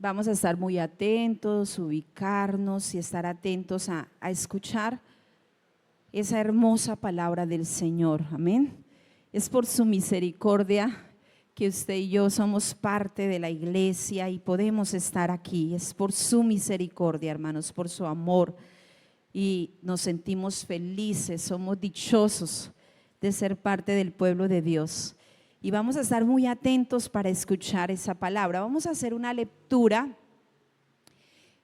vamos a estar muy atentos, ubicarnos y estar atentos a escuchar esa hermosa palabra del Señor, amén. Es por su misericordia que usted y yo somos parte de la iglesia y podemos estar aquí. Es por su misericordia, hermanos, por su amor, y nos sentimos felices, somos dichosos de ser parte del pueblo de Dios. Y vamos a estar muy atentos para escuchar esa palabra. Vamos a hacer una lectura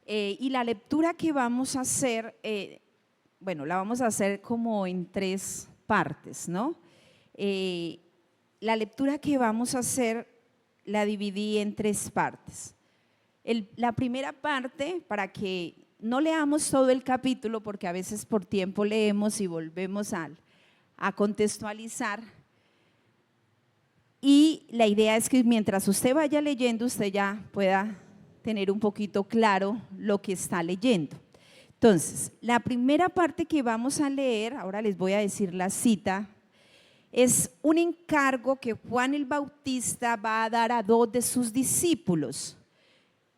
y la lectura que vamos a hacer, la vamos a hacer como en tres partes, ¿no? La lectura que vamos a hacer la dividí en tres partes. La primera parte, para que no leamos todo el capítulo, porque a veces por tiempo leemos y volvemos a contextualizar. Y la idea es que mientras usted vaya leyendo, usted ya pueda tener un poquito claro lo que está leyendo. Entonces, la primera parte que vamos a leer, ahora les voy a decir la cita, es un encargo que Juan el Bautista va a dar a 2 de sus discípulos.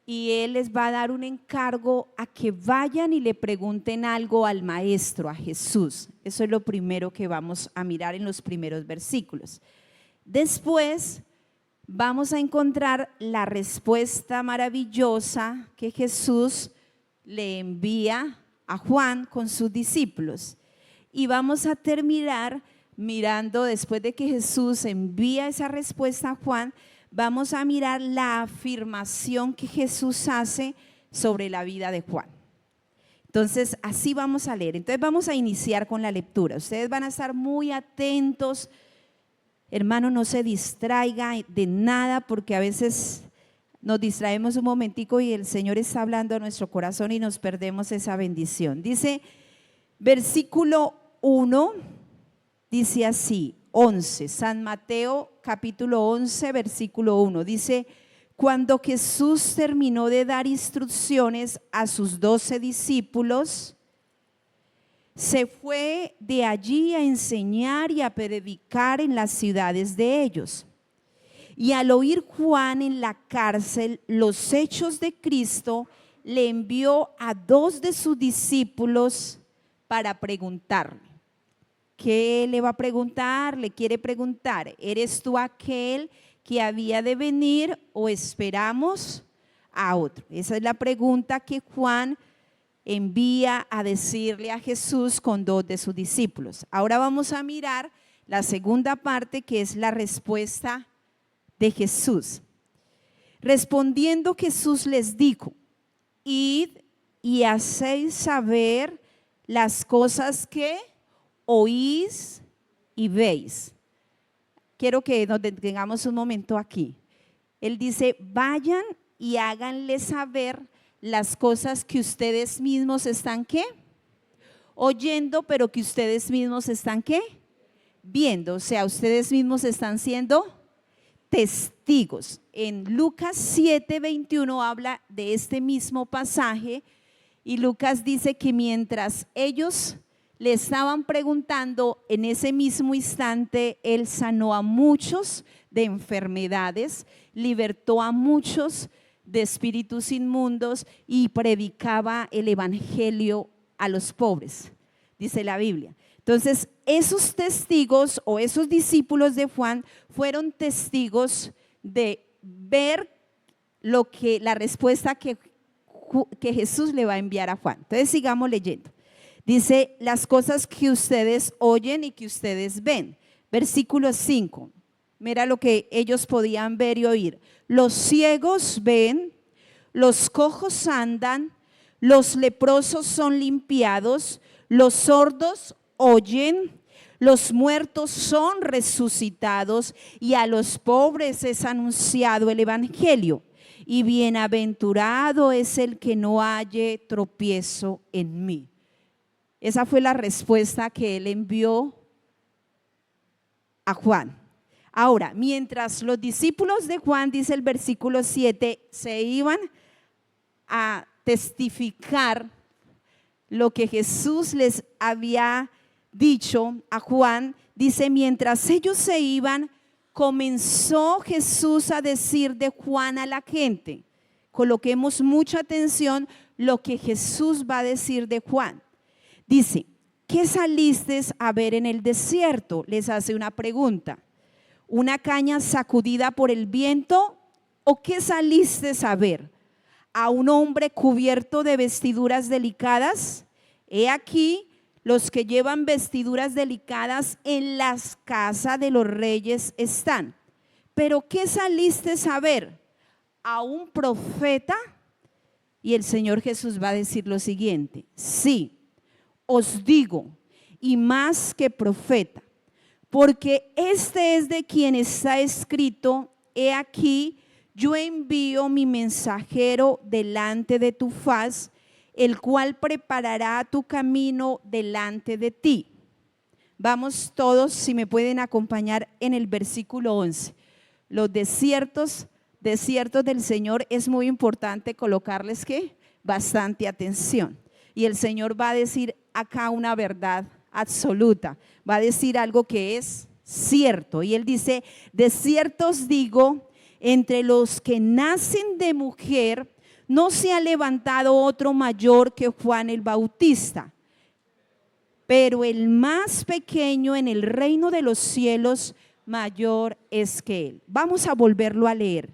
Y él les va a dar un encargo a que vayan y le pregunten algo al maestro, a Jesús. Eso es lo primero que vamos a mirar en los primeros versículos. Después vamos a encontrar la respuesta maravillosa que Jesús le envía a Juan con sus discípulos. Y vamos a terminar mirando, después de que Jesús envía esa respuesta a Juan, vamos a mirar la afirmación que Jesús hace sobre la vida de Juan. Entonces, así vamos a leer. Entonces, vamos a iniciar con la lectura. Ustedes van a estar muy atentos. Hermano, no se distraiga de nada, porque a veces nos distraemos un momentico y el Señor está hablando a nuestro corazón y nos perdemos esa bendición. Dice, versículo 1, dice así, 11, San Mateo capítulo 11, versículo 1, dice, cuando Jesús terminó de dar instrucciones a sus 12 discípulos, se fue de allí a enseñar y a predicar en las ciudades de ellos. Y al oír Juan en la cárcel los hechos de Cristo, le envió a 2 de sus discípulos para preguntarle. ¿Qué le va a preguntar? Le quiere preguntar, ¿eres tú aquel que había de venir o esperamos a otro? Esa es la pregunta que Juan envía a decirle a Jesús con 2 de sus discípulos. Ahora vamos a mirar la segunda parte, que es la respuesta de Jesús. Respondiendo Jesús les dijo, id y hacéis saber las cosas que oís y veis. Quiero que nos detengamos un momento aquí. Él dice, vayan y háganle saber las cosas que ustedes mismos están ¿qué? Oyendo, pero que ustedes mismos están ¿qué? Viendo. O sea, ustedes mismos están siendo testigos. En Lucas 7:21 habla de este mismo pasaje, y Lucas dice que mientras ellos le estaban preguntando, en ese mismo instante él sanó a muchos de enfermedades, libertó a muchos de espíritus inmundos y predicaba el evangelio a los pobres, dice la Biblia. Entonces, esos testigos o esos discípulos de Juan fueron testigos de ver la respuesta que Jesús le va a enviar a Juan. Entonces, sigamos leyendo. Dice, las cosas que ustedes oyen y que ustedes ven. Versículo 5. Mira lo que ellos podían ver y oír. Los ciegos ven, los cojos andan, los leprosos son limpiados, los sordos oyen, los muertos son resucitados y a los pobres es anunciado el evangelio. Y bienaventurado es el que no halle tropiezo en mí. Esa fue la respuesta que él envió a Juan. Ahora, mientras los discípulos de Juan, dice el versículo 7, se iban a testificar lo que Jesús les había dicho a Juan, dice, mientras ellos se iban, comenzó Jesús a decir de Juan a la gente. coloquemos mucha atención lo que Jesús va a decir de Juan. Dice, ¿qué saliste a ver en el desierto? Les hace una pregunta. ¿Una caña sacudida por el viento? ¿O qué saliste a ver? ¿A un hombre cubierto de vestiduras delicadas? He aquí, los que llevan vestiduras delicadas en las casas de los reyes están. ¿Pero qué saliste a ver? ¿A un profeta? Y el Señor Jesús va a decir lo siguiente: sí, os digo, y más que profeta, porque este es de quien está escrito: he aquí, yo envío mi mensajero delante de tu faz, el cual preparará tu camino delante de ti. Vamos todos, si me pueden acompañar en el versículo 11. Los desiertos del Señor es muy importante colocarles ¿qué? Bastante atención. Y el Señor va a decir acá una verdad absoluta, va a decir algo que es cierto. Y Él dice: de cierto os digo, entre los que nacen de mujer no se ha levantado otro mayor que Juan el Bautista, pero el más pequeño en el reino de los cielos mayor es que él. Vamos a volverlo a leer.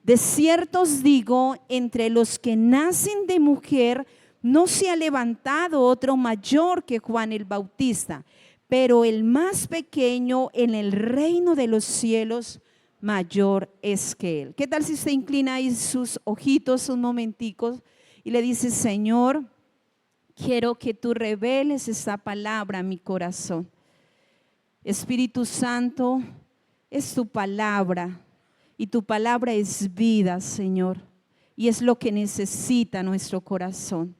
De cierto os digo, entre los que nacen de mujer no se ha levantado otro mayor que Juan el Bautista, pero el más pequeño en el reino de los cielos mayor es que él. ¿Qué tal si usted inclina ahí sus ojitos un momentico y le dice: Señor, quiero que tú reveles esta palabra a mi corazón? Espíritu Santo, es tu palabra y tu palabra es vida, Señor, y es lo que necesita nuestro corazón.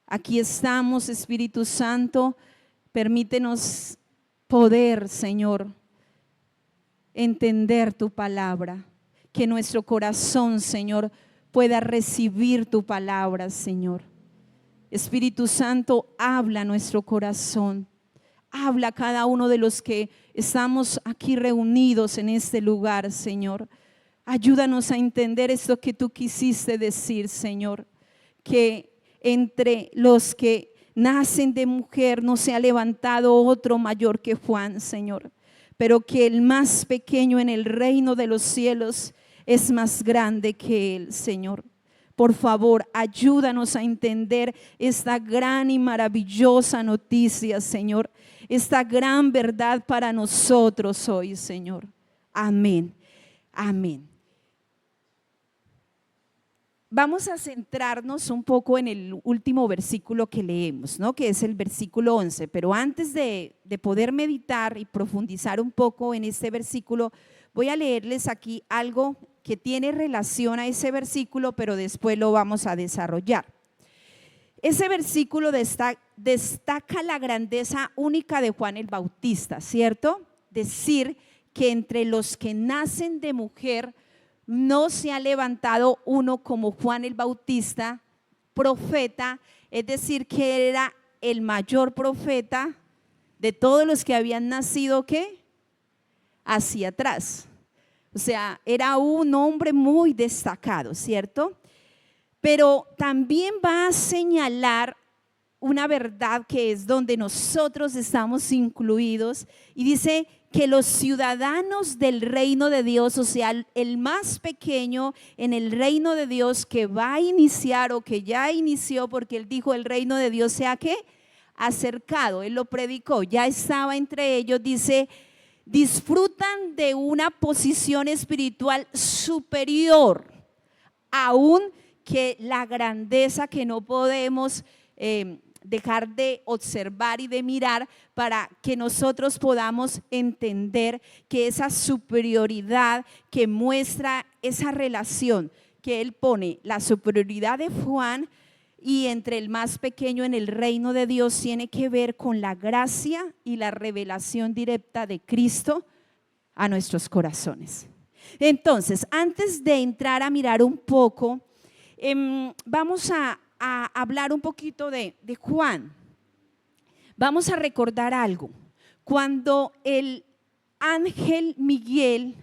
Aquí estamos, Espíritu Santo, permítenos poder, Señor, entender tu palabra, que nuestro corazón, Señor, pueda recibir tu palabra, Señor. Espíritu Santo, habla a nuestro corazón, habla a cada uno de los que estamos aquí reunidos en este lugar, Señor. Ayúdanos a entender esto que tú quisiste decir, Señor, que entre los que nacen de mujer no se ha levantado otro mayor que Juan, Señor, pero que el más pequeño en el reino de los cielos es más grande que él, Señor. Por favor, ayúdanos a entender esta gran y maravillosa noticia, Señor, esta gran verdad para nosotros hoy, Señor. Amén, amén. Vamos a centrarnos un poco en el último versículo que leemos, ¿no? Que es el versículo 11, pero antes de poder meditar y profundizar un poco en este versículo, voy a leerles aquí algo que tiene relación a ese versículo, pero después lo vamos a desarrollar. Ese versículo destaca la grandeza única de Juan el Bautista, ¿cierto? Decir que entre los que nacen de mujer no se ha levantado uno como Juan el Bautista, profeta, es decir, que era el mayor profeta de todos los que habían nacido, ¿qué? Hacia atrás. O sea, era un hombre muy destacado, ¿cierto? Pero también va a señalar una verdad que es donde nosotros estamos incluidos, y dice que los ciudadanos del reino de Dios, o sea, el más pequeño en el reino de Dios que va a iniciar o que ya inició, porque él dijo el reino de Dios sea ¿qué? Acercado, él lo predicó, ya estaba entre ellos, dice, disfrutan de una posición espiritual superior, aún que la grandeza que no podemos dejar de observar y de mirar, para que nosotros podamos entender que esa superioridad que muestra esa relación que él pone, la superioridad de Juan y entre el más pequeño en el reino de Dios, tiene que ver con la gracia y la revelación directa de Cristo a nuestros corazones. Entonces, antes de entrar a mirar un poco, vamos a hablar un poquito de Juan. Vamos a recordar algo. Cuando el ángel Miguel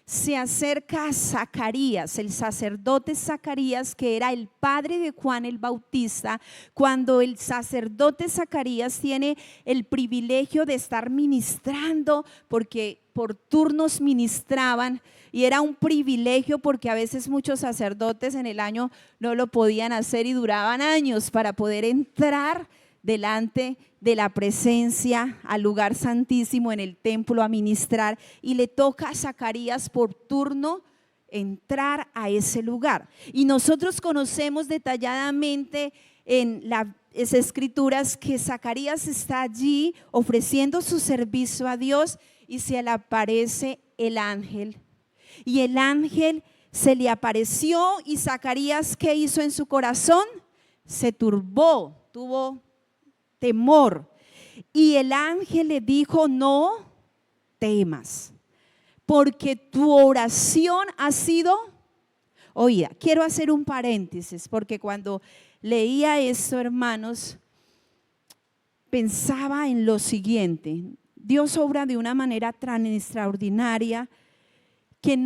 se acerca a Zacarías, el sacerdote Zacarías, que era el padre de Juan el Bautista, cuando el sacerdote Zacarías tiene el privilegio de estar ministrando, porque por turnos ministraban, y era un privilegio porque a veces muchos sacerdotes en el año no lo podían hacer y duraban años para poder entrar delante de la presencia al lugar santísimo en el templo a ministrar, y le toca a Zacarías por turno entrar a ese lugar. Y nosotros conocemos detalladamente en las escrituras que Zacarías está allí ofreciendo su servicio a Dios y se le aparece el ángel. Y el ángel se le apareció y Zacarías, ¿qué hizo en su corazón? Se turbó, tuvo temor. Y el ángel le dijo: no temas, porque tu oración ha sido oída. Quiero hacer un paréntesis, porque cuando leía esto, hermanos, pensaba en lo siguiente: Dios obra de una manera tan extraordinaria que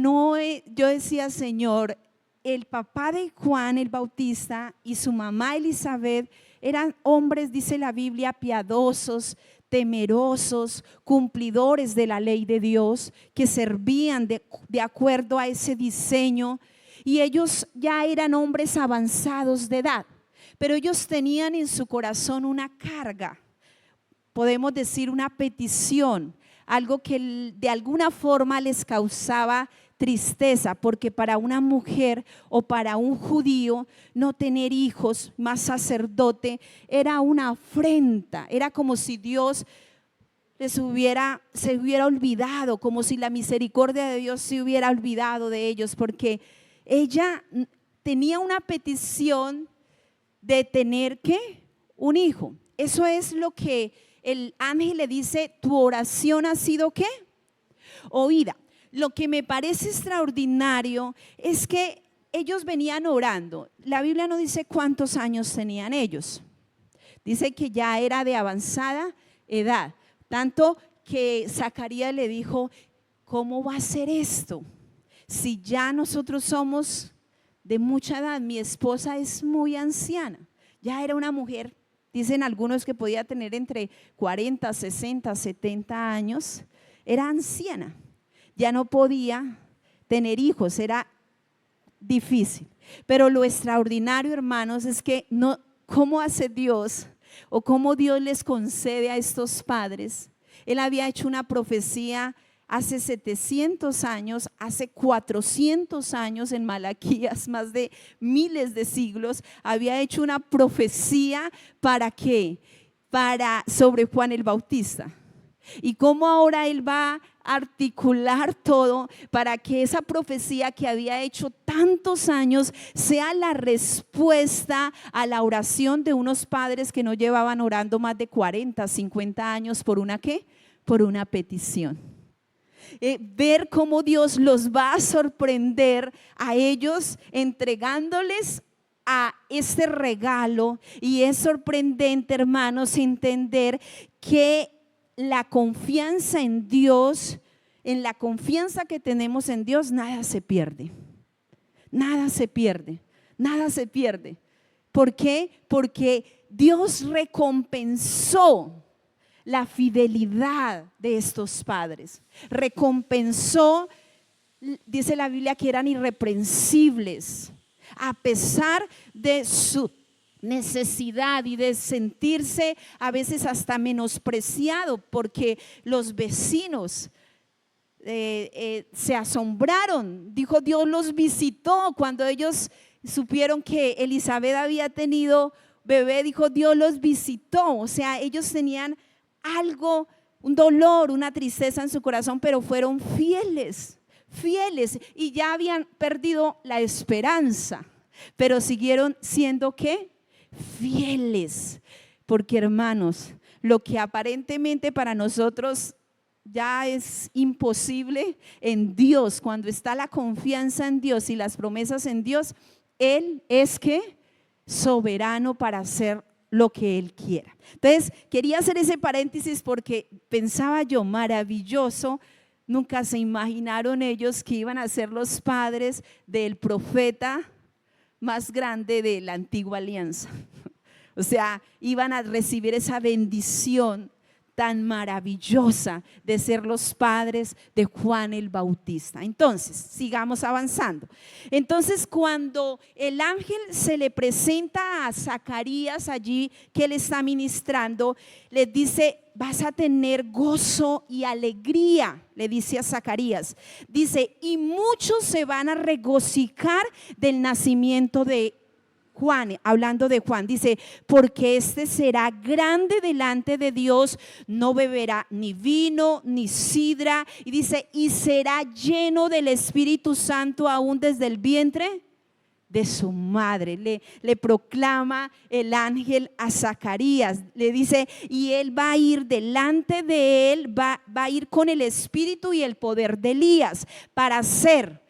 yo decía, Señor, el papá de Juan el Bautista y su mamá Elizabeth eran hombres, dice la Biblia, piadosos, temerosos, cumplidores de la ley de Dios, que servían de acuerdo a ese diseño, y ellos ya eran hombres avanzados de edad, pero ellos tenían en su corazón una carga, podemos decir una petición, algo que de alguna forma les causaba tristeza, porque para una mujer o para un judío no tener hijos, más sacerdote, era una afrenta, era como si Dios se hubiera olvidado, como si la misericordia de Dios se hubiera olvidado de ellos, porque ella tenía una petición de tener ¿qué? Un hijo. Eso es lo que el ángel le dice: tu oración ha sido ¿qué? Oída. Lo que me parece extraordinario es que ellos venían orando. La Biblia no dice cuántos años tenían ellos. Dice que ya era de avanzada edad. Tanto que Zacarías le dijo: ¿cómo va a ser esto? Si ya nosotros somos de mucha edad, mi esposa es muy anciana. Ya era una mujer, dicen algunos que podía tener entre 40, 60, 70 años. Era anciana. Ya no podía tener hijos, era difícil. Pero lo extraordinario, hermanos, es que no, ¿cómo hace Dios o cómo Dios les concede a estos padres? Él había hecho una profecía hace 700 años, hace 400 años en Malaquías, más de miles de siglos, había hecho una profecía ¿para qué? Sobre Juan el Bautista. Y cómo ahora él va a articular todo para que esa profecía que había hecho tantos años sea la respuesta a la oración de unos padres que no llevaban orando más de 40, 50 años por una ¿qué? Por una petición. Ver cómo Dios los va a sorprender a ellos entregándoles a este regalo. Y es sorprendente, hermanos, entender que la confianza en Dios, en la confianza que tenemos en Dios, nada se pierde. Nada se pierde, nada se pierde. ¿Por qué? Porque Dios recompensó la fidelidad de estos padres. Recompensó, dice la Biblia, que eran irreprensibles, a pesar de su necesidad y de sentirse a veces hasta menospreciado, porque los vecinos se asombraron. Dijo, Dios los visitó cuando ellos supieron que Elizabeth había tenido bebé. Dijo, Dios los visitó. O sea, ellos tenían algo, un dolor, una tristeza en su corazón, pero fueron fieles y ya habían perdido la esperanza, pero siguieron siendo ¿qué? Fieles. Porque, hermanos, lo que aparentemente para nosotros ya es imposible, en Dios, cuando está la confianza en Dios y las promesas en Dios, Él es ¿qué? Soberano para hacer lo que Él quiera. Entonces quería hacer ese paréntesis porque pensaba yo, maravilloso Nunca se imaginaron ellos que iban a ser los padres del profeta más grande de la antigua alianza. O sea, iban a recibir esa bendición tan maravillosa de ser los padres de Juan el Bautista. Entonces, sigamos avanzando. Entonces, cuando el ángel se le presenta a Zacarías allí que él está ministrando, le dice: vas a tener gozo y alegría, le dice a Zacarías. Dice: y muchos se van a regocijar del nacimiento de Juan, hablando de Juan, dice: porque este será grande delante de Dios, no beberá ni vino ni sidra, y dice: y será lleno del Espíritu Santo aún desde el vientre de su madre. Le proclama el ángel a Zacarías, le dice: y él va a ir delante de él, va a ir con el espíritu y el poder de Elías para hacer.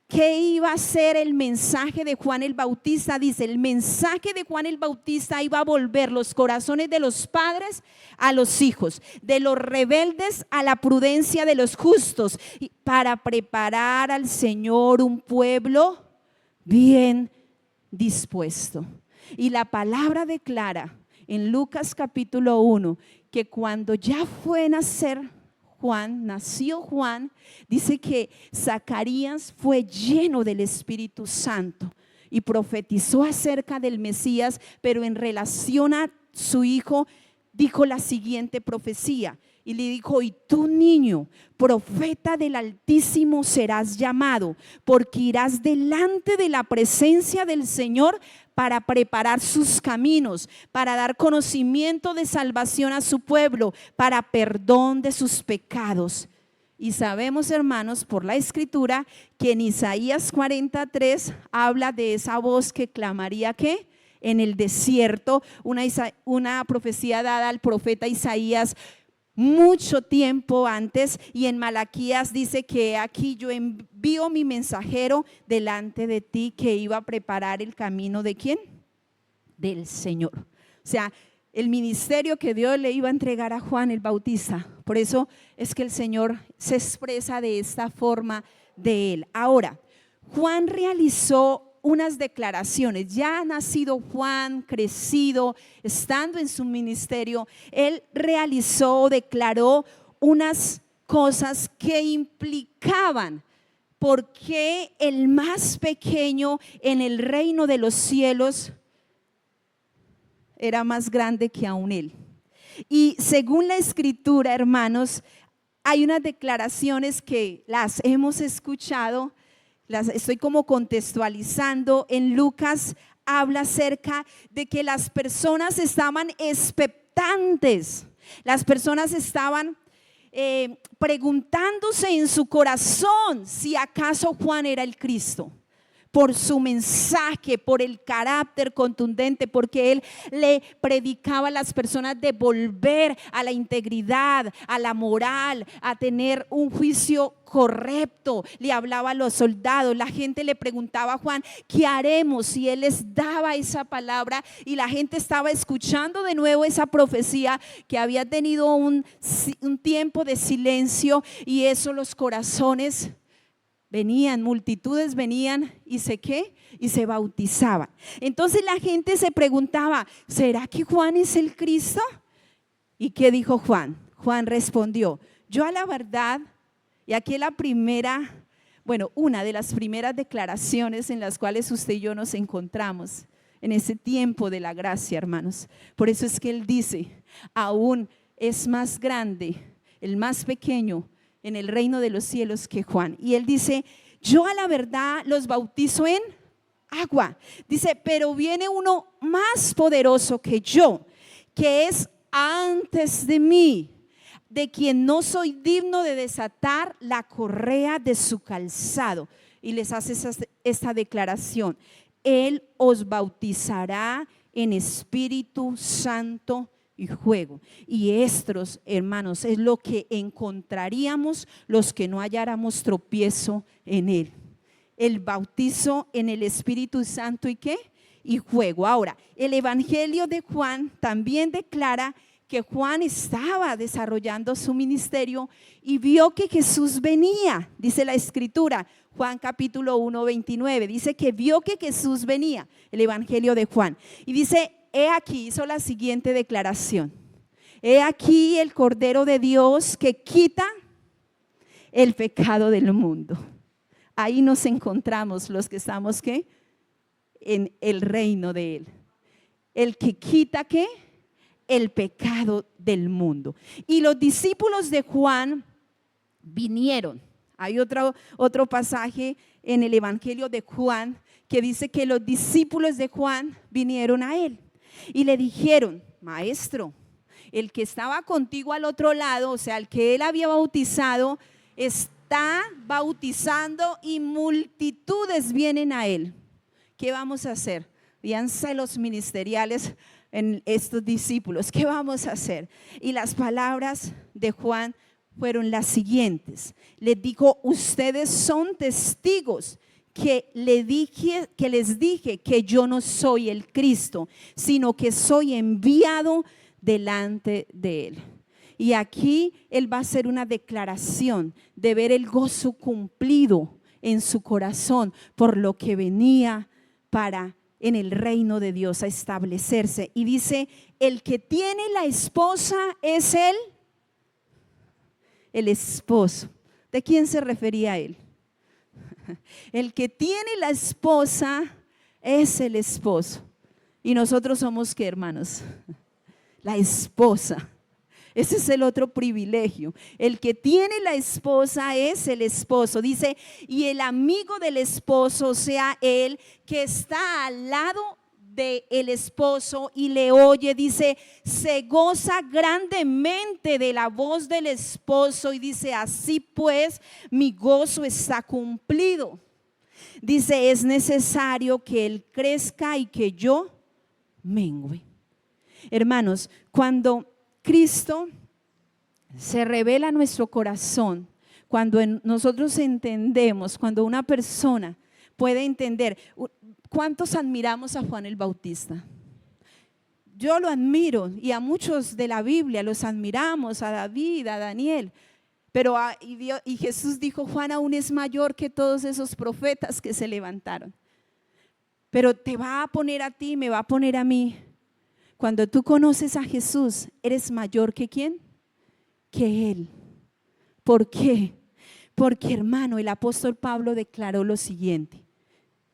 ¿Qué iba a ser el mensaje de Juan el Bautista? Dice: el mensaje de Juan el Bautista iba a volver los corazones de los padres a los hijos, de los rebeldes a la prudencia de los justos, para preparar al Señor un pueblo bien dispuesto. Y la palabra declara en Lucas capítulo 1 que cuando ya fue nació Juan, dice que Zacarías fue lleno del Espíritu Santo y profetizó acerca del Mesías, pero en relación a su hijo dijo la siguiente profecía. Y le dijo: y tú, niño, profeta del Altísimo serás llamado, porque irás delante de la presencia del Señor para preparar sus caminos, para dar conocimiento de salvación a su pueblo, para perdón de sus pecados. Y sabemos, hermanos, por la Escritura, que en Isaías 43 habla de esa voz que clamaría, ¿qué? En el desierto, una profecía dada al profeta Isaías mucho tiempo antes. Y en Malaquías dice que aquí yo envío mi mensajero delante de ti, que iba a preparar el camino ¿de quién? Del Señor. O sea, el ministerio que Dios le iba a entregar a Juan el Bautista. Por eso es que el Señor se expresa de esta forma de él. Ahora, Juan realizó unas declaraciones. Ya nacido Juan, crecido, estando en su ministerio, él realizó, declaró unas cosas que implicaban por qué el más pequeño en el reino de los cielos era más grande que aún él. Y según la Escritura, hermanos, hay unas declaraciones que las hemos escuchado. Las estoy como contextualizando. En Lucas habla acerca de que las personas estaban expectantes, las personas estaban preguntándose en su corazón si acaso Juan era el Cristo, por su mensaje, por el carácter contundente, porque él le predicaba a las personas de volver a la integridad, a la moral, a tener un juicio correcto. Le hablaba a los soldados, la gente le preguntaba a Juan: ¿qué haremos? Y él les daba esa palabra, y la gente estaba escuchando de nuevo esa profecía que había tenido un tiempo de silencio, y eso los corazones venían, multitudes venían y se bautizaban. Entonces la gente se preguntaba: ¿será que Juan es el Cristo? ¿Y qué dijo Juan? Juan respondió: yo a la verdad, y aquí la primera, una de las primeras declaraciones en las cuales usted y yo nos encontramos en ese tiempo de la gracia, hermanos. Por eso es que él dice: aún es más grande el más pequeño en el reino de los cielos que Juan. Y él dice: yo a la verdad los bautizo en agua. Dice: pero viene uno más poderoso que yo, que es antes de mí, de quien no soy digno de desatar la correa de su calzado. Y les hace esta declaración: él os bautizará en Espíritu Santo y fuego. Y estos, hermanos, es lo que encontraríamos los que no halláramos tropiezo en él: el bautizo en el Espíritu Santo y ¿qué? Y fuego. Ahora, el Evangelio de Juan también declara que Juan estaba desarrollando su ministerio y vio que Jesús venía, dice la escritura, Juan capítulo 1, 29, dice que vio que Jesús venía, el evangelio de Juan, y dice, he aquí, hizo la siguiente declaración, he aquí el Cordero de Dios que quita el pecado del mundo. Ahí nos encontramos los que estamos, ¿qué? En el reino de Él. El que quita, ¿qué? El pecado del mundo. Y los discípulos de Juan vinieron. Hay otro pasaje en el evangelio de Juan que dice que los discípulos de Juan vinieron a él y le dijeron, maestro, el que estaba contigo al otro lado, o sea, el que él había bautizado, está bautizando y multitudes vienen a él. ¿Qué vamos a hacer? Habían celos ministeriales en estos discípulos. ¿Qué vamos a hacer? Y las palabras de Juan fueron las siguientes. Les dijo, ustedes son testigos que les dije que yo no soy el Cristo, sino que soy enviado delante de él. Y aquí él va a hacer una declaración de ver el gozo cumplido en su corazón por lo que venía para en el reino de Dios a establecerse. Y dice, el que tiene la esposa es el esposo. ¿De quién se refería él? El que tiene la esposa es el esposo. Y nosotros somos, ¿qué, hermanos? La esposa. Ese es el otro privilegio. El que tiene la esposa es el esposo. Dice, y el amigo del esposo, o sea, él que está al lado del esposo y le oye, dice, se goza grandemente de la voz del esposo y dice, así pues, mi gozo está cumplido. Dice, es necesario que él crezca y que yo mengüe. Hermanos, cuando Cristo se revela a nuestro corazón, cuando nosotros entendemos, cuando una persona puede entender. ¿Cuántos admiramos a Juan el Bautista? Yo lo admiro y a muchos de la Biblia los admiramos, a David, a Daniel. Pero y Jesús dijo, Juan aún es mayor que todos esos profetas que se levantaron. Pero te va a poner a ti, me va a poner a mí. Cuando tú conoces a Jesús, eres mayor que ¿quién? Que Él. ¿Por qué? Porque, hermano, el apóstol Pablo declaró lo siguiente.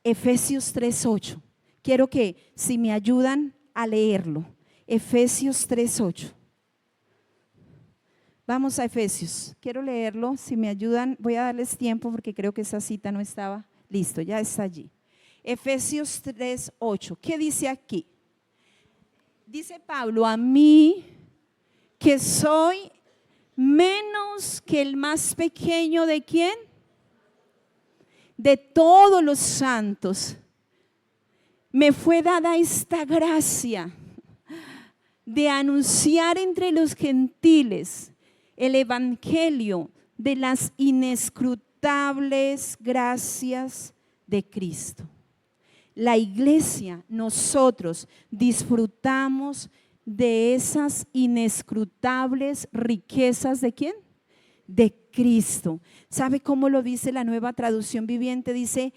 Efesios 3:8. Quiero que si me ayudan a leerlo. Efesios 3:8. Vamos a Efesios. Quiero leerlo. Si me ayudan, voy a darles tiempo porque creo que esa cita no estaba. Listo, ya está allí. Efesios 3:8. ¿Qué dice aquí? Dice Pablo, a mí que soy menos que el más pequeño de ¿quién? De todos los santos, me fue dada esta gracia de anunciar entre los gentiles el evangelio de las inescrutables gracias de Cristo. La iglesia, nosotros disfrutamos de esas inescrutables riquezas ¿de quién? De Cristo. ¿Sabe cómo lo dice la Nueva Traducción Viviente? Dice,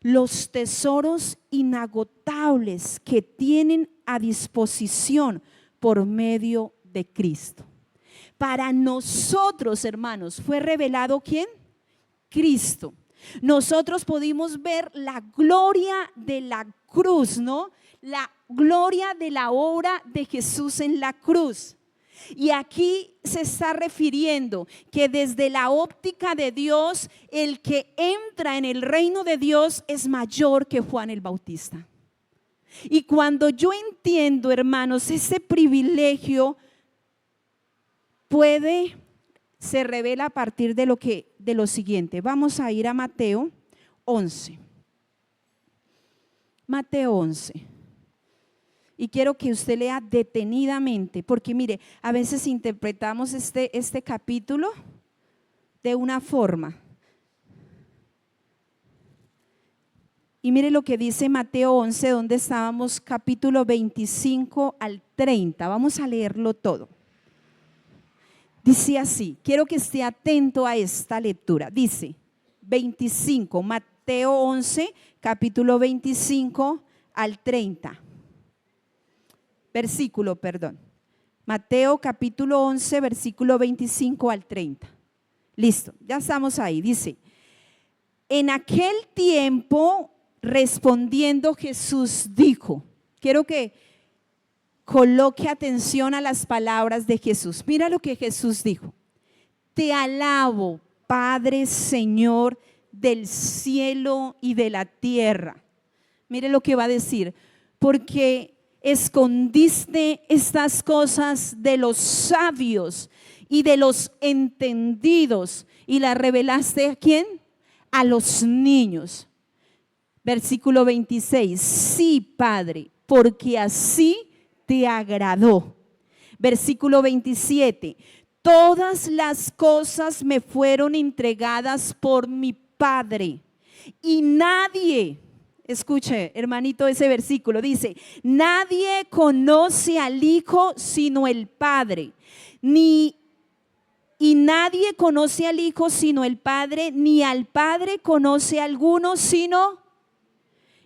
los tesoros inagotables que tienen a disposición por medio de Cristo. Para nosotros, hermanos, fue revelado ¿quién? Cristo. Nosotros pudimos ver la gloria de la cruz, ¿no? La gloria de la obra de Jesús en la cruz. Y aquí se está refiriendo que desde la óptica de Dios, el que entra en el reino de Dios es mayor que Juan el Bautista. Y cuando yo entiendo, hermanos, ese privilegio se revela a partir de lo siguiente. Vamos a ir a Mateo 11. Mateo 11. Y quiero que usted lea detenidamente, porque mire, a veces interpretamos este capítulo de una forma. Y mire lo que dice Mateo 11, donde estábamos, capítulo 25 al 30. Vamos a leerlo todo. Dice así, quiero que esté atento a esta lectura. Dice 25, Mateo 11, capítulo 25 al 30. Versículo, perdón. Mateo capítulo 11, versículo 25 al 30. Listo, ya estamos ahí. Dice, en aquel tiempo respondiendo Jesús dijo, quiero que coloque atención a las palabras de Jesús. Mira lo que Jesús dijo. Te alabo, Padre, Señor del cielo y de la tierra. Mire lo que va a decir, porque escondiste estas cosas de los sabios y de los entendidos y las revelaste ¿a quién? A los niños. Versículo 26, sí, Padre, porque así te agradó. Versículo 27, todas las cosas me fueron entregadas por mi Padre y nadie, escuche hermanito ese versículo, dice, nadie conoce al Hijo sino el Padre, y nadie conoce al Hijo sino el Padre, ni al Padre conoce a alguno sino.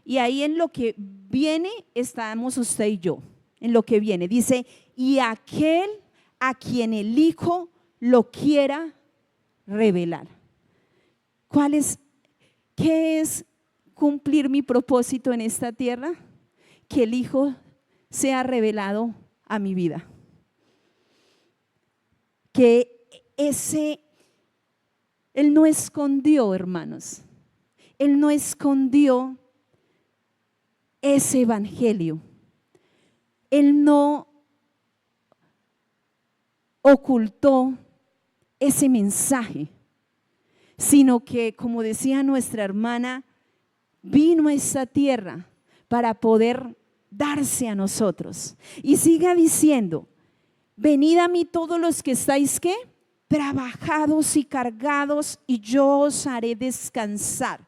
Y ahí en lo que viene estamos usted y yo, en lo que viene. Dice, y aquel a quien el Hijo lo quiera revelar. ¿Qué es cumplir mi propósito en esta tierra? Que el Hijo sea revelado a mi vida. Que Él no escondió, hermanos, Él no escondió ese evangelio. Él no ocultó ese mensaje, sino que, como decía nuestra hermana, vino a esta tierra para poder darse a nosotros. Y siga diciendo, venid a mí todos los que estáis, ¿qué? Trabajados y cargados, y yo os haré descansar.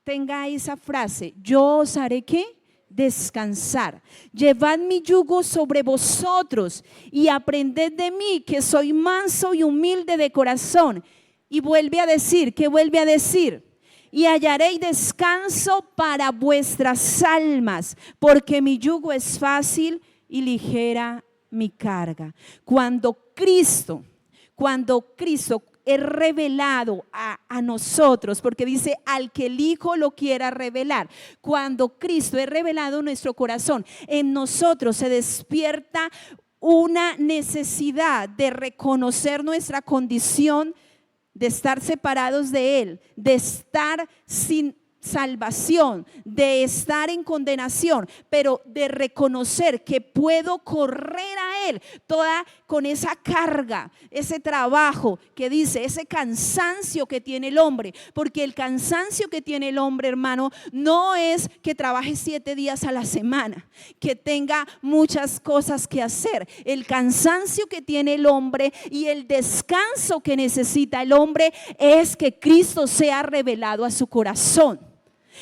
Tenga esa frase, yo os haré ¿qué? Descansar. Llevad mi yugo sobre vosotros y aprended de mí, que soy manso y humilde de corazón. Y vuelve a decir, ¿qué vuelve a decir? Y hallaréis descanso para vuestras almas, porque mi yugo es fácil y ligera mi carga. Cuando Cristo es revelado a nosotros, porque dice al que el Hijo lo quiera revelar. Cuando Cristo es revelado en nuestro corazón, en nosotros se despierta una necesidad de reconocer nuestra condición, de estar separados de Él, de estar sin salvación, de estar en condenación, pero de reconocer que puedo correr a Él toda con esa carga, ese trabajo que dice, ese cansancio que tiene el hombre, porque el cansancio que tiene el hombre, hermano, no es que trabaje 7 días a la semana, que tenga muchas cosas que hacer. El cansancio que tiene el hombre y el descanso que necesita el hombre es que Cristo sea revelado a su corazón.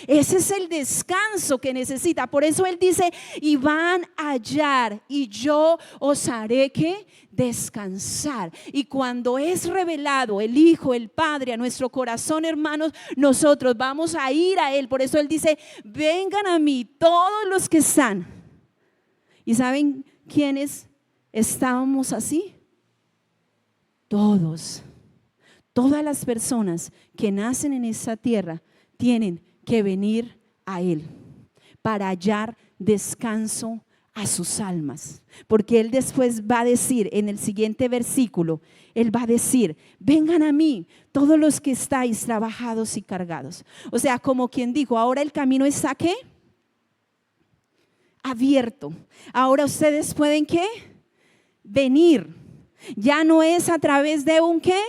Ese es el descanso que necesita. Por eso Él dice, y van a hallar y yo os haré que descansar. Y cuando es revelado el Hijo, el Padre a nuestro corazón, hermanos, nosotros vamos a ir a Él. Por eso Él dice, vengan a mí todos los que están. ¿Y saben quiénes estábamos así? Todas las personas que nacen en esta tierra tienen que venir a Él para hallar descanso a sus almas, porque Él después va a decir en el siguiente versículo, Él va a decir, vengan a mí todos los que estáis trabajados y cargados. O sea, como quien dijo, ahora el camino está ¿qué? Abierto. Ahora ustedes pueden ¿qué? Venir. Ya no es a través de un ¿qué?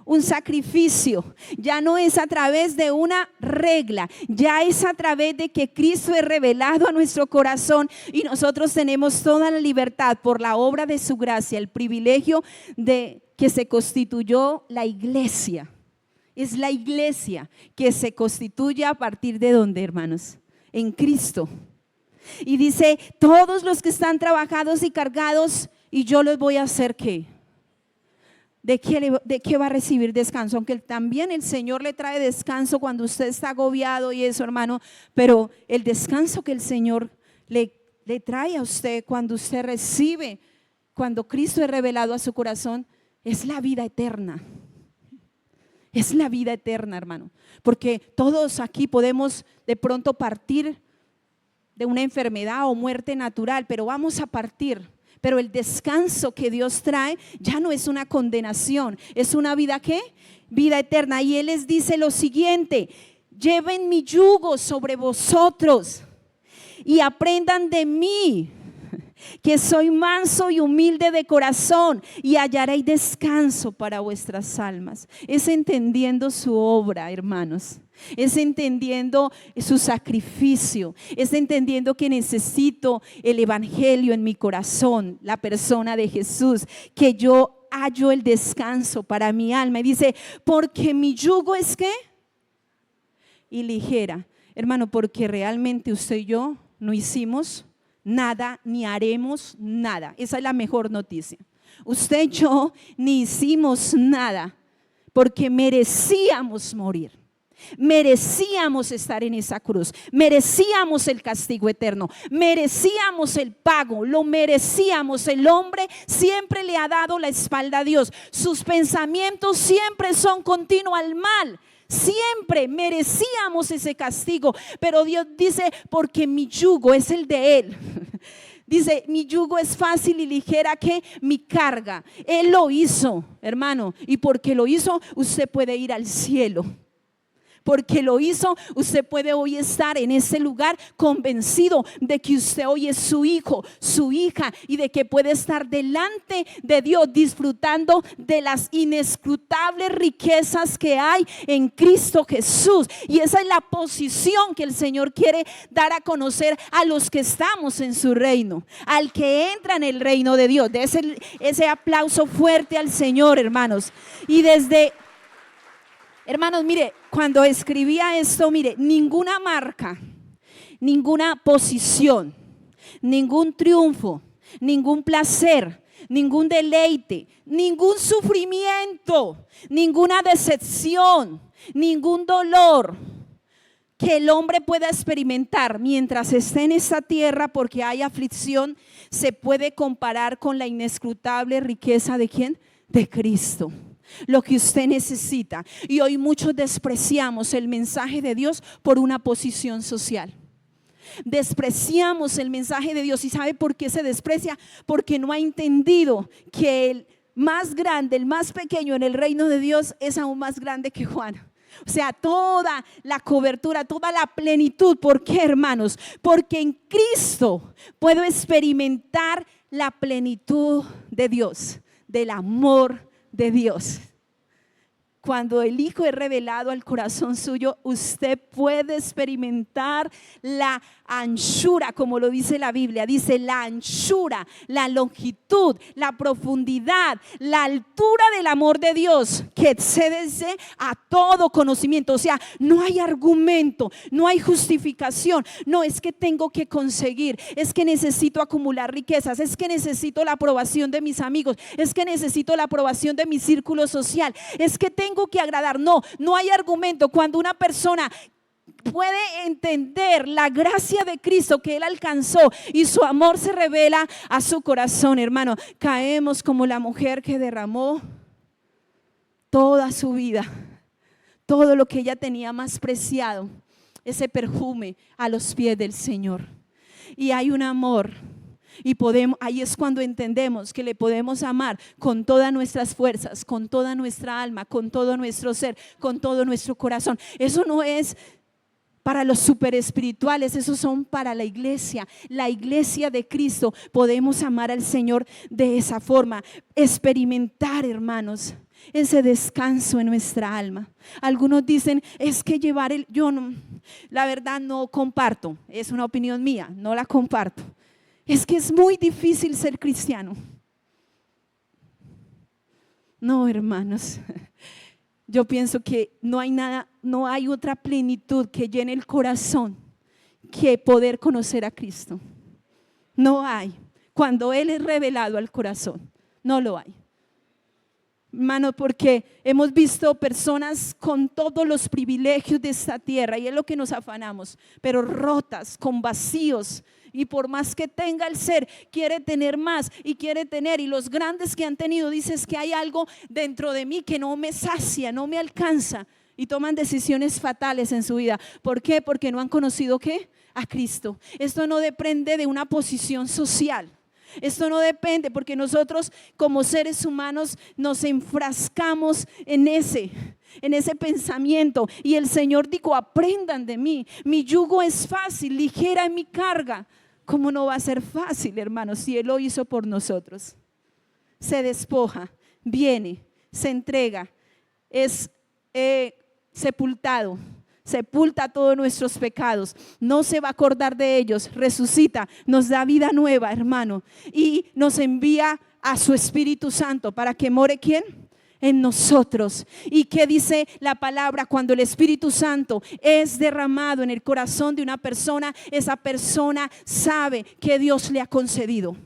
Un sacrificio, ya no es a través de una regla, ya es a través de que Cristo es revelado a nuestro corazón y nosotros tenemos toda la libertad por la obra de su gracia, el privilegio de que se constituyó la iglesia. Es la iglesia que se constituye a partir de ¿dónde, hermanos? En Cristo. Y dice, todos los que están trabajados y cargados, y yo los voy a hacer ¿qué? ¿De qué va a recibir descanso? Aunque también el Señor le trae descanso cuando usted está agobiado y eso, hermano, pero el descanso que el Señor le trae a usted cuando usted recibe, cuando Cristo es revelado a su corazón, es la vida eterna. Es la vida eterna, hermano, porque todos aquí podemos de pronto partir de una enfermedad o muerte natural, pero vamos a partir. Pero el descanso que Dios trae ya no es una condenación, es una vida ¿qué? Vida eterna. Y Él les dice lo siguiente: lleven mi yugo sobre vosotros y aprendan de mí, que soy manso y humilde de corazón, y hallaréis descanso para vuestras almas. Es entendiendo su obra, hermanos. Es entendiendo su sacrificio, es entendiendo que necesito el evangelio en mi corazón, la persona de Jesús, que yo hallo el descanso para mi alma. Y dice, porque mi yugo es ¿qué? Y ligera. Hermano, porque realmente usted y yo no hicimos nada ni haremos nada. Esa es la mejor noticia. Usted y yo ni hicimos nada porque merecíamos morir. Merecíamos estar en esa cruz, merecíamos el castigo eterno, merecíamos el pago, lo merecíamos. El hombre siempre le ha dado la espalda a Dios, sus pensamientos siempre son continuos al mal. Siempre merecíamos ese castigo, pero Dios dice, porque mi yugo es el de Él. Dice, mi yugo es fácil y ligera que mi carga. Él lo hizo, hermano, y porque lo hizo, usted puede ir al cielo. Porque lo hizo, usted puede hoy estar en ese lugar convencido de que usted hoy es su hijo, su hija, y de que puede estar delante de Dios disfrutando de las inescrutables riquezas que hay en Cristo Jesús. Y esa es la posición que el Señor quiere dar a conocer a los que estamos en su reino, al que entra en el reino de Dios. De ese aplauso fuerte al Señor, hermanos. Y hermanos, mire, cuando escribía esto, mire, ninguna marca, ninguna posición, ningún triunfo, ningún placer, ningún deleite, ningún sufrimiento, ninguna decepción, ningún dolor que el hombre pueda experimentar mientras esté en esta tierra porque hay aflicción, se puede comparar con la inescrutable riqueza ¿de quién? De Cristo. Lo que usted necesita. Y hoy muchos despreciamos el mensaje de Dios por una posición social. Despreciamos el mensaje de Dios. ¿Y sabe por qué se desprecia? Porque no ha entendido que el más grande, el más pequeño en el reino de Dios es aún más grande que Juan. O sea, toda la cobertura, toda la plenitud. ¿Por qué, hermanos? Porque en Cristo puedo experimentar la plenitud de Dios, del amor de Dios. Cuando el Hijo es revelado al corazón suyo, usted puede experimentar la anchura, como lo dice la Biblia. Dice la anchura, la longitud, la profundidad, la altura del amor de Dios que excede a todo conocimiento. O sea, no hay argumento, no hay justificación. No es que tengo que conseguir, es que necesito acumular riquezas, es que necesito la aprobación de mis amigos, es que necesito la aprobación de mi círculo social, es que tengo que agradar. No, no hay argumento. Cuando una persona puede entender la gracia de Cristo que Él alcanzó y su amor se revela a su corazón, hermano, caemos como la mujer que derramó toda su vida, todo lo que ella tenía más preciado, ese perfume a los pies del Señor. Y hay un amor. Y ahí es cuando entendemos que le podemos amar con todas nuestras fuerzas, con toda nuestra alma, con todo nuestro ser, con todo nuestro corazón. Eso no es para los super espirituales, esos son para la iglesia de Cristo. Podemos amar al Señor de esa forma, experimentar, hermanos, ese descanso en nuestra alma. Algunos dicen, es que yo no, la verdad no comparto, es una opinión mía, no la comparto. Es que es muy difícil ser cristiano. No, hermanos, Yo pienso que no hay nada, no hay otra plenitud que llene el corazón que poder conocer a Cristo. No hay. Cuando Él es revelado al corazón, no lo hay. Hermano, porque hemos visto personas con todos los privilegios de esta tierra y es lo que nos afanamos, pero rotas, con vacíos. Y por más que tenga el ser, quiere tener más y quiere tener. Y los grandes que han tenido, dices que hay algo dentro de mí que no me sacia, no me alcanza. Y toman decisiones fatales en su vida. ¿Por qué? Porque no han conocido ¿qué? A Cristo. Esto no depende de una posición social. Esto no depende porque nosotros como seres humanos nos enfrascamos en ese pensamiento. Y el Señor dijo: aprendan de mí, mi yugo es fácil, ligera es mi carga. ¿Cómo no va a ser fácil, hermanos, si Él lo hizo por nosotros? Se despoja, viene, se entrega, es sepultado. Sepulta todos nuestros pecados, no se va a acordar de ellos, resucita, nos da vida nueva, hermano, y nos envía a su Espíritu Santo para que more ¿quién? En nosotros. ¿Y qué dice la palabra? Cuando el Espíritu Santo es derramado en el corazón de una persona, esa persona sabe que Dios le ha concedido.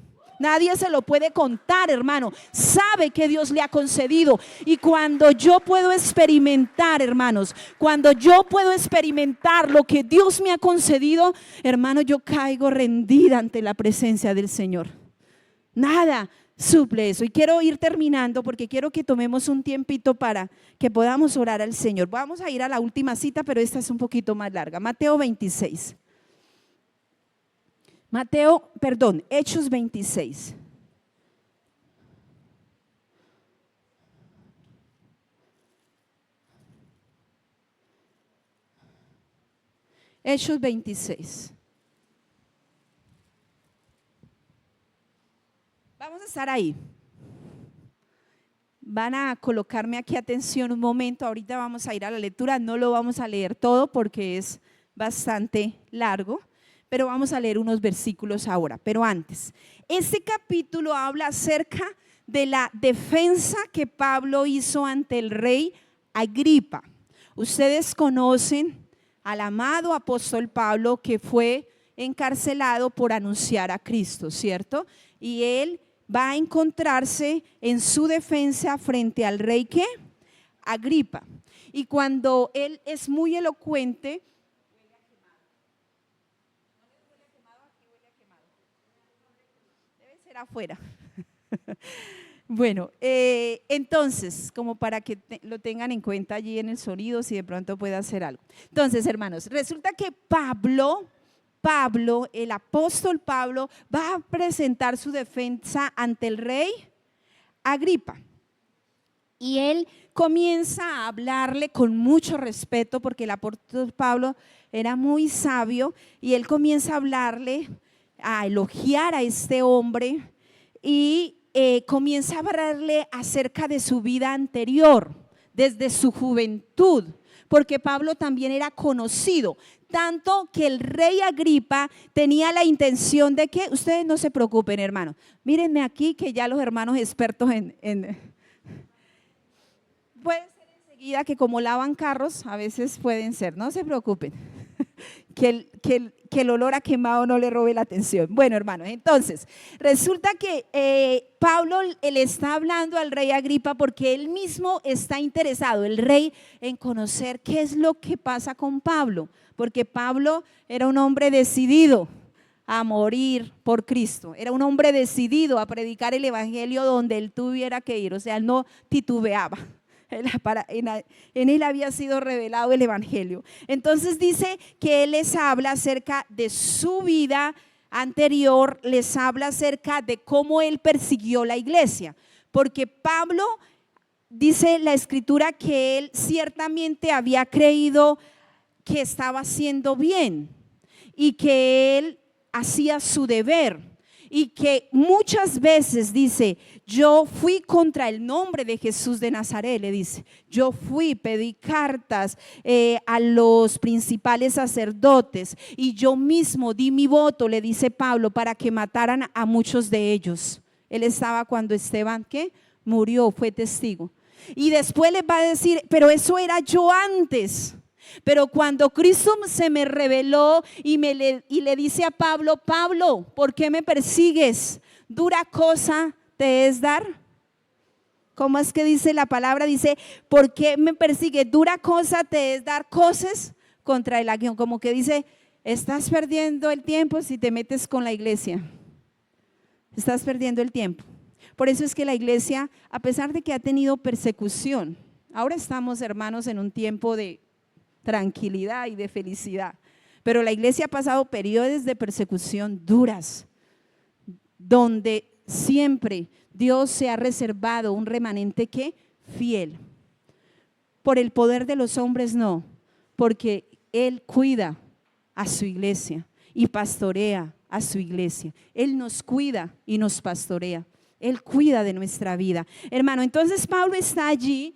Nadie se lo puede contar, hermano. Sabe que Dios le ha concedido. Y cuando yo puedo experimentar, hermanos, cuando yo puedo experimentar lo que Dios me ha concedido, hermano, yo caigo rendida ante la presencia del Señor. Nada suple eso. Y quiero ir terminando porque quiero que tomemos un tiempito para que podamos orar al Señor. Vamos a ir a la última cita, pero esta es un poquito más larga. Mateo 26. Hechos 26. Hechos 26. Vamos a estar ahí. Van a colocarme aquí atención un momento. Ahorita vamos a ir a la lectura. No lo vamos a leer todo porque es bastante largo, pero vamos a leer unos versículos ahora. Pero antes, este capítulo habla acerca de la defensa que Pablo hizo ante el rey Agripa. Ustedes conocen al amado apóstol Pablo, que fue encarcelado por anunciar a Cristo, ¿cierto? Y él va a encontrarse en su defensa frente al rey ¿qué? Agripa. Y cuando él es muy elocuente, afuera. Bueno, entonces, como para que lo tengan en cuenta allí en el sonido, si de pronto puede hacer algo. Entonces, hermanos, resulta que Pablo, el apóstol Pablo, va a presentar su defensa ante el rey Agripa. Y él comienza a hablarle con mucho respeto, porque el apóstol Pablo era muy sabio, y él comienza a hablarle, a elogiar a este hombre y comienza a hablarle acerca de su vida anterior, desde su juventud, porque Pablo también era conocido, tanto que el rey Agripa tenía la intención de que, ustedes no se preocupen, hermanos, mírenme aquí que ya los hermanos expertos pueden ser enseguida que como lavan carros, a veces pueden ser, no se preocupen. Que el olor a quemado no le robe la atención. Bueno, hermanos, entonces resulta que Pablo le está hablando al rey Agripa porque él mismo está interesado, el rey, en conocer qué es lo que pasa con Pablo, porque Pablo era un hombre decidido a morir por Cristo, era un hombre decidido a predicar el evangelio donde él tuviera que ir, o sea, él no titubeaba. En él había sido revelado el evangelio. Entonces dice que él les habla acerca de su vida anterior, les habla acerca de cómo él persiguió la iglesia, porque Pablo, dice la escritura, que él ciertamente había creído que estaba haciendo bien y que él hacía su deber. Y que muchas veces dice, yo fui contra el nombre de Jesús de Nazaret, le dice, yo fui, pedí cartas a los principales sacerdotes y yo mismo di mi voto, le dice Pablo, para que mataran a muchos de ellos. Él estaba cuando Esteban, ¿qué? Murió, fue testigo. Y después les va a decir, pero eso era yo antes. Pero cuando Cristo se me reveló y le dice a Pablo, Pablo, ¿por qué me persigues? ¿Dura cosa te es dar? ¿Cómo es que dice la palabra? Dice, ¿por qué me persigues? Dura cosa te es dar cosas contra el aguijón. Como que dice, estás perdiendo el tiempo si te metes con la iglesia. Estás perdiendo el tiempo. Por eso es que la iglesia, a pesar de que ha tenido persecución, ahora estamos, hermanos, en un tiempo de tranquilidad y de felicidad, pero la iglesia ha pasado periodos de persecución duras, donde siempre Dios se ha reservado un remanente que fiel. Por el poder de los hombres no, porque Él cuida a su iglesia y pastorea a su iglesia. Él nos cuida y nos pastorea. Él cuida de nuestra vida. Hermano, entonces Pablo está allí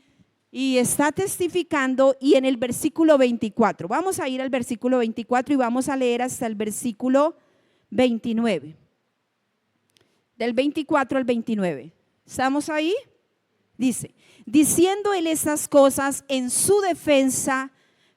y está testificando, y en el versículo 24, vamos a ir al versículo 24 y vamos a leer hasta el versículo 29. Del 24 al 29. ¿Estamos ahí? Dice, diciendo él estas cosas en su defensa,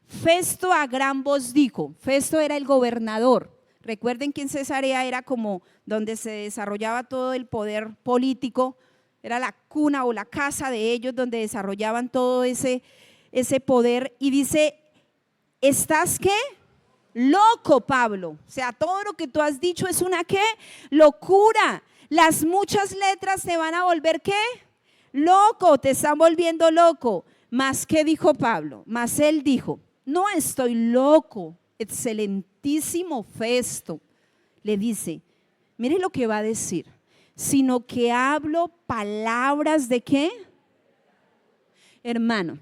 Festo a gran voz dijo. Festo era el gobernador. Recuerden que en Cesarea era como donde se desarrollaba todo el poder político, era la cuna o la casa de ellos donde desarrollaban todo ese poder. Y dice, ¿estás qué? Loco, Pablo. O sea, todo lo que tú has dicho es una ¿qué? Locura. Las muchas letras te van a volver ¿qué? Loco, te están volviendo loco. Mas ¿qué dijo Pablo? Mas él dijo, no estoy loco, excelentísimo Festo. Le dice, mire lo que va a decir, sino que hablo palabras de ¿qué? Hermano,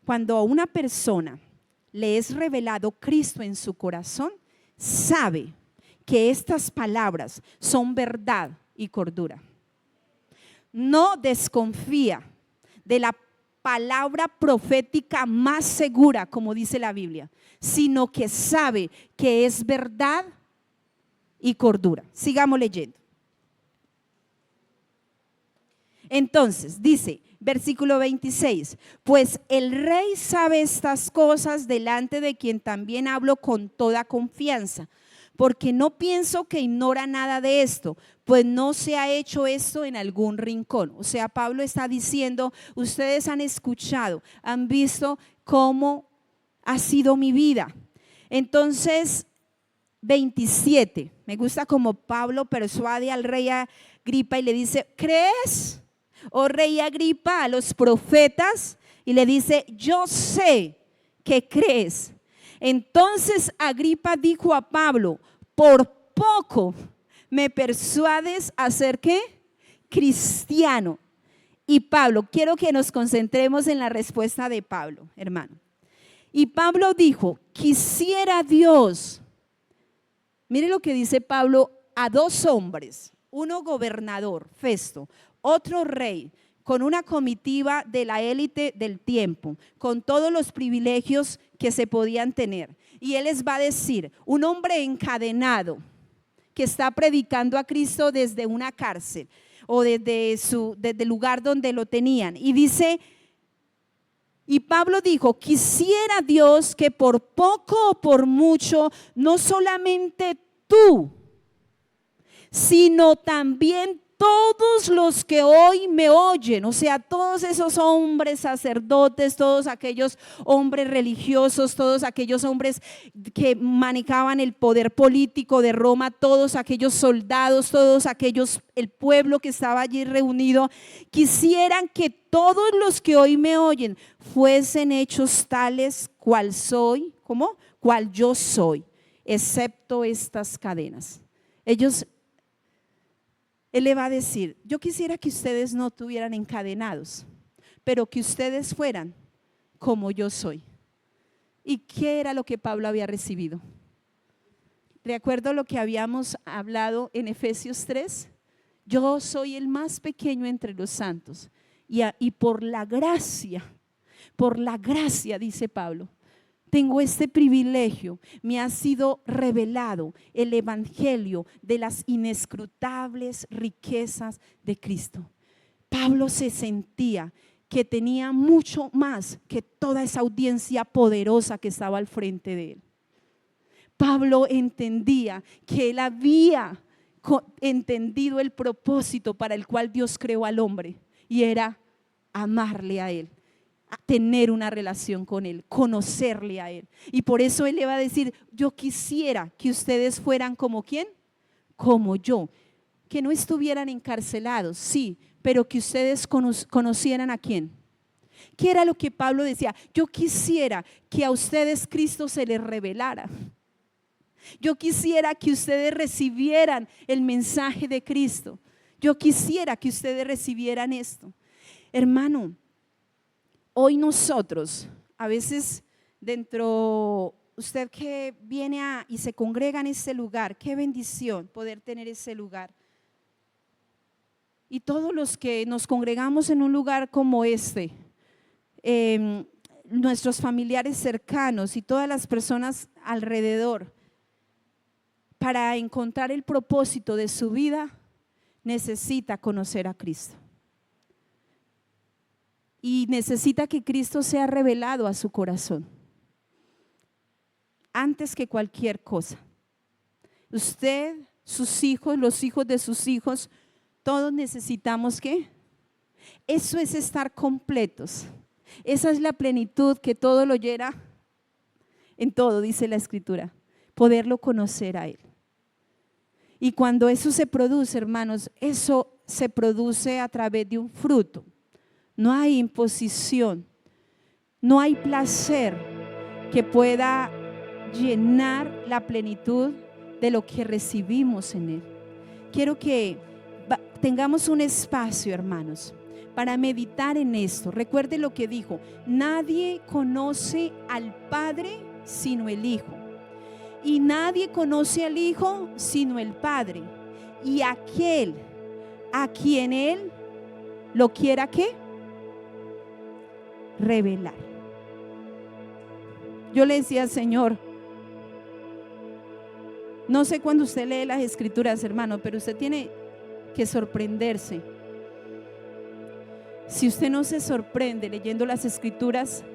cuando a una persona le es revelado Cristo en su corazón, sabe que estas palabras son verdad y cordura. No desconfía de la palabra profética más segura, como dice la Biblia, sino que sabe que es verdad y cordura. Sigamos leyendo. Entonces, dice, versículo 26, pues el rey sabe estas cosas, delante de quien también hablo con toda confianza, porque no pienso que ignora nada de esto, pues no se ha hecho esto en algún rincón. O sea, Pablo está diciendo, ustedes han escuchado, han visto cómo ha sido mi vida. Entonces, 27, me gusta como Pablo persuade al rey Agripa y le dice, ¿crees, oh rey Agripa, a los profetas? Y le dice, yo sé que crees. Entonces Agripa dijo a Pablo, por poco me persuades a ser ¿qué? Cristiano. Y Pablo, quiero que nos concentremos en la respuesta de Pablo, hermano. Y Pablo dijo, quisiera Dios, mire lo que dice Pablo a dos hombres, uno gobernador, Festo, otro rey, con una comitiva de la élite del tiempo, con todos los privilegios que se podían tener. Y él les va a decir, un hombre encadenado que está predicando a Cristo desde una cárcel o desde el lugar donde lo tenían. Y dice, y Pablo dijo, quisiera Dios que por poco o por mucho, no solamente tú, sino también todos los que hoy me oyen, o sea, todos esos hombres sacerdotes, todos aquellos hombres religiosos, todos aquellos hombres que manejaban el poder político de Roma, todos aquellos soldados, todos aquellos, el pueblo que estaba allí reunido, quisieran que todos los que hoy me oyen fuesen hechos tales cual soy, ¿cómo? Cual yo soy, excepto estas cadenas. Él le va a decir, yo quisiera que ustedes no estuvieran encadenados, pero que ustedes fueran como yo soy. ¿Y qué era lo que Pablo había recibido? ¿Recuerdo lo que habíamos hablado en Efesios 3? Yo soy el más pequeño entre los santos y por la gracia, dice Pablo, tengo este privilegio, me ha sido revelado el evangelio de las inescrutables riquezas de Cristo. Pablo se sentía que tenía mucho más que toda esa audiencia poderosa que estaba al frente de él. Pablo entendía que él había entendido el propósito para el cual Dios creó al hombre, y era amarle a él, a tener una relación con él, conocerle a él. Y por eso él le va a decir: yo quisiera que ustedes fueran como ¿quién? Como yo, que no estuvieran encarcelados, sí, pero que ustedes conocieran a ¿quién? ¿Qué era lo que Pablo decía? Yo quisiera que a ustedes Cristo se les revelara. Yo quisiera que ustedes recibieran el mensaje de Cristo. Yo quisiera que ustedes recibieran esto. Hermano, hoy nosotros, a veces usted que viene y se congrega en este lugar, qué bendición poder tener ese lugar. Y todos los que nos congregamos en un lugar como este, nuestros familiares cercanos y todas las personas alrededor, para encontrar el propósito de su vida, necesita conocer a Cristo. Y necesita que Cristo sea revelado a su corazón. Antes que cualquier cosa. Usted, sus hijos, los hijos de sus hijos, todos necesitamos ¿qué? Eso es estar completos. Esa es la plenitud, que todo lo llena en todo, dice la Escritura. Poderlo conocer a Él. Y cuando eso se produce, hermanos, eso se produce a través de un fruto. No hay imposición, no hay placer que pueda llenar la plenitud de lo que recibimos en Él. Quiero que tengamos un espacio, hermanos, para meditar en esto. Recuerde lo que dijo: nadie conoce al Padre sino el Hijo. Y nadie conoce al Hijo sino el Padre, y aquel a quien Él lo quiera ¿qué? Revelar. Yo le decía al Señor, no sé cuándo usted lee las Escrituras, hermano, pero usted tiene que sorprenderse. Si usted no se sorprende leyendo las Escrituras,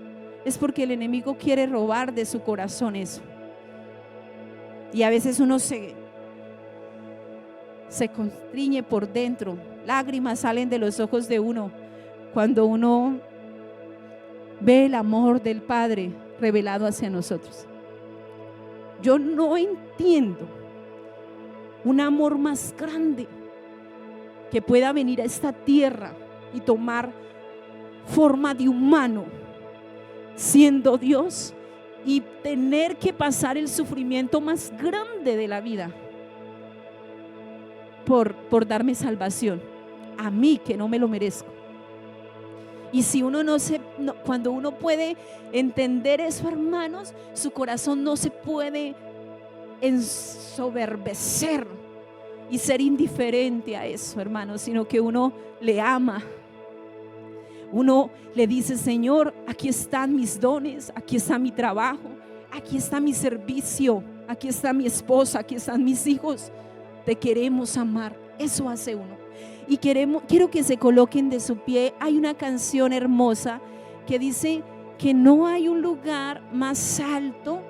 es porque el enemigo quiere robar de su corazón eso. Y a veces uno se constriñe por dentro, lágrimas salen de los ojos de uno cuando uno ve el amor del Padre revelado hacia nosotros. Yo no entiendo un amor más grande que pueda venir a esta tierra y tomar forma de humano, siendo Dios, y tener que pasar el sufrimiento más grande de la vida por darme salvación a mí, que no me lo merezco. Y si uno cuando uno puede entender eso, hermanos, su corazón no se puede ensoberbecer y ser indiferente a eso, hermanos, sino que uno le ama. Uno le dice: Señor, aquí están mis dones, aquí está mi trabajo, aquí está mi servicio, aquí está mi esposa, aquí están mis hijos. Te queremos amar. Eso hace uno. Y quiero que se coloquen de su pie. Hay una canción hermosa que dice que no hay un lugar más alto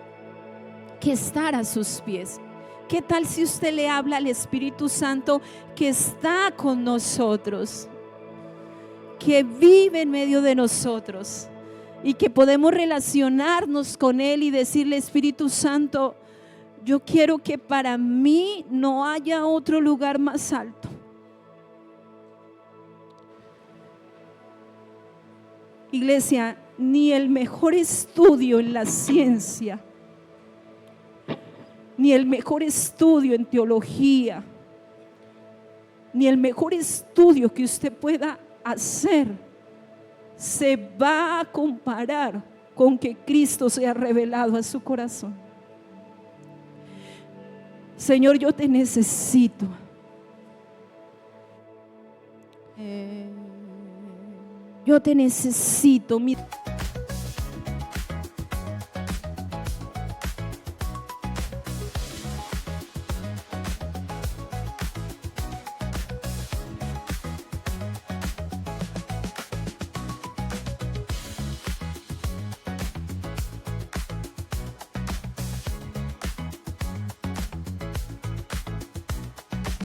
que estar a sus pies. ¿Qué tal si usted le habla al Espíritu Santo que está con nosotros, que vive en medio de nosotros, y que podemos relacionarnos con Él y decirle: Espíritu Santo, yo quiero que para mí no haya otro lugar más alto. Iglesia, ni el mejor estudio en la ciencia, ni el mejor estudio en teología, ni el mejor estudio que usted pueda hacer se va a comparar con que Cristo sea revelado a su corazón. Señor, yo te necesito. Yo te necesito.